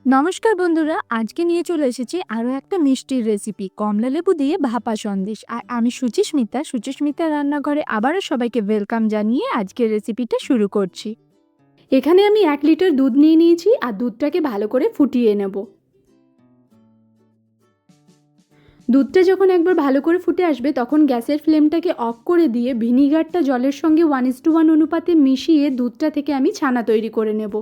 নমস্কার বন্ধুরা, আজকে নিয়ে চলে এসেছি আরও একটা মিষ্টির রেসিপি কমলালেবু দিয়ে ভাপা সন্দেশ। আর আমি সুচিস্মিতা রান্নাঘরে আবারও সবাইকে ওয়েলকাম জানিয়ে আজকের রেসিপিটা শুরু করছি। এখানে আমি 1 লিটার দুধ নিয়ে নিয়েছি আর দুধটাকে ভালো করে ফুটিয়ে নেব। দুধটা যখন একবার ভালো করে ফুটে আসবে তখন গ্যাসের ফ্লেমটাকে অফ করে দিয়ে ভিনিগারটা জলের সঙ্গে 1:1 অনুপাতে মিশিয়ে দুধটা থেকে আমি ছানা তৈরি করে নেব।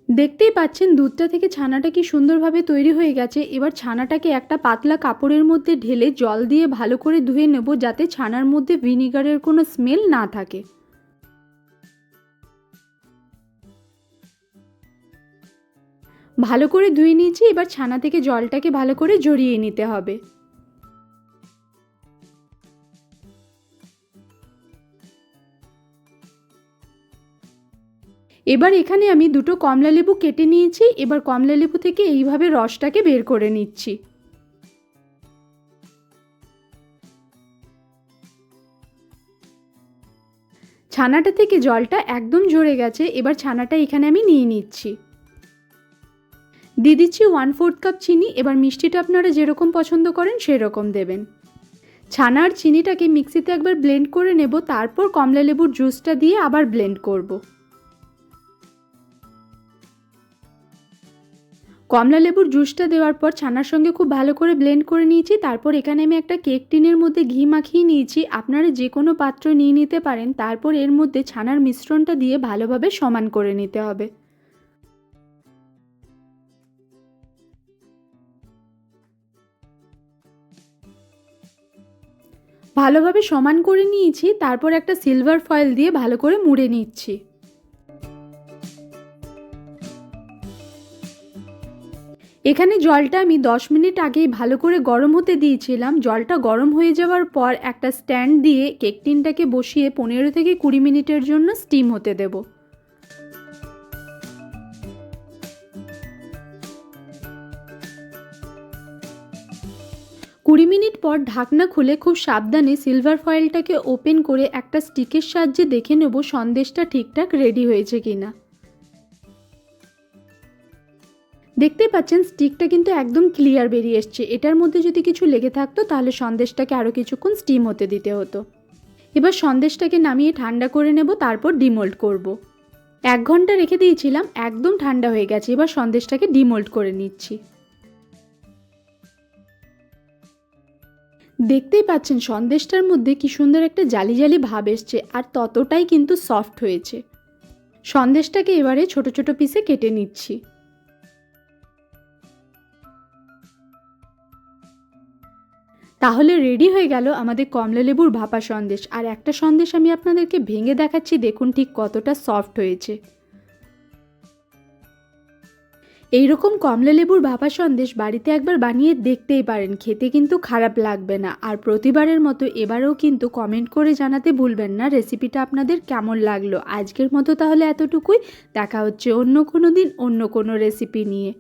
দেখতেই পাচ্ছেন দুধটা থেকে ছানাটা কি সুন্দরভাবে তৈরি হয়ে গেছে। এবার ছানাটাকে একটা পাতলা কাপড়ের মধ্যে ঢেলে জল দিয়ে ভালো করে ধুয়ে নেব, যাতে ছানার মধ্যে ভিনিগারের কোনো স্মেল না থাকে। ভালো করে ধুয়ে নিয়েছি। এবার ছানা থেকে জলটাকে ভালো করে ঝরিয়ে নিতে হবে। এবার এখানে আমি দুটো কমলালেবু কেটে নিয়েছি। এবার কমলালেবু থেকে এইভাবে রসটাকে বের করে নিচ্ছি। ছানাটা থেকে জলটা একদম ঝরে গেছে। এবার ছানাটা এখানে আমি নিয়ে নিচ্ছি। দিয়ে দিচ্ছি 1/4 কাপ চিনি। এবার মিষ্টিটা আপনারা যেরকম পছন্দ করেন সেরকম দেবেন। ছানা আর চিনিটাকে মিক্সিতে একবার ব্লেন্ড করে নেব, তারপর কমলালেবুর জুসটা দিয়ে আবার ব্লেন্ড করব। কমলালেবুর জুসটা দেওয়ার পর ছানার সঙ্গে খুব ভালো করে ব্লেন্ড করে নিয়েছি। তারপর এখানে আমি একটা কেক টিনের মধ্যে ঘি মাখিয়ে নিয়েছি। আপনারা যে কোনো পাত্র নিয়ে নিতে পারেন। তারপর এর মধ্যে ছানার মিশ্রণটা দিয়ে ভালোভাবে সমান করে নিতে হবে। ভালোভাবে সমান করে নিয়েছি। তারপর একটা সিলভার ফয়েল দিয়ে ভালো করে মুড়ে নিচ্ছি। এখানে জলটা আমি 10 মিনিট আগেই ভালো করে গরম হতে দিয়েছিলাম। জলটা গরম হয়ে যাওয়ার পর একটা স্ট্যান্ড দিয়ে কেক টিনটাকে বসিয়ে 15 থেকে 20 মিনিটের জন্য স্টিম হতে দেব। কুড়ি মিনিট পর ঢাকনা খুলে খুব সাবধানে সিলভার ফয়েলটাকে ওপেন করে একটা স্টিকের সাহায্যে দেখে নেব সন্দেশটা ঠিকঠাক রেডি হয়েছে কিনা। দেখতে পাচ্ছেন স্টিকটা কিন্তু একদম ক্লিয়ার বেরিয়ে এসছে। এটার মধ্যে যদি কিছু লেগে থাকতো তাহলে সন্দেশটাকে আরও কিছুক্ষণ স্টিম হতে দিতে হতো। এবার সন্দেশটাকে নামিয়ে ঠান্ডা করে নেব, তারপর ডিমোল্ড করব। 1 ঘন্টা রেখে দিয়েছিলাম, একদম ঠান্ডা হয়ে গেছে। এবার সন্দেশটাকে ডিমোল্ড করে নিচ্ছি। দেখতেই পাচ্ছেন সন্দেশটার মধ্যে কি সুন্দর একটা জালি জালি ভাব এসছে, আর ততটাই কিন্তু সফট হয়েছে। সন্দেশটাকে এবারে ছোট ছোট পিসে কেটে নিচ্ছি। তাহলে রেডি হয়ে গেল আমাদের কমলালেবুর ভাপা সন্দেশ। আর একটা সন্দেশ আমি আপনাদেরকে ভেঙে দেখাচ্ছি, দেখুন ঠিক কতটা সফট হয়েছে। এইরকম কমলালেবুর ভাপা সন্দেশ বাড়িতে একবার বানিয়ে দেখতেই পারেন, খেতে কিন্তু খারাপ লাগবে না। আর প্রতিবারের মতো এবারেও কিন্তু কমেন্ট করে জানাতে ভুলবেন না রেসিপিটা আপনাদের কেমন লাগলো। আজকের মতো তাহলে এতটুকুই। দেখা হচ্ছে অন্য কোনো দিন অন্য কোনো রেসিপি নিয়ে।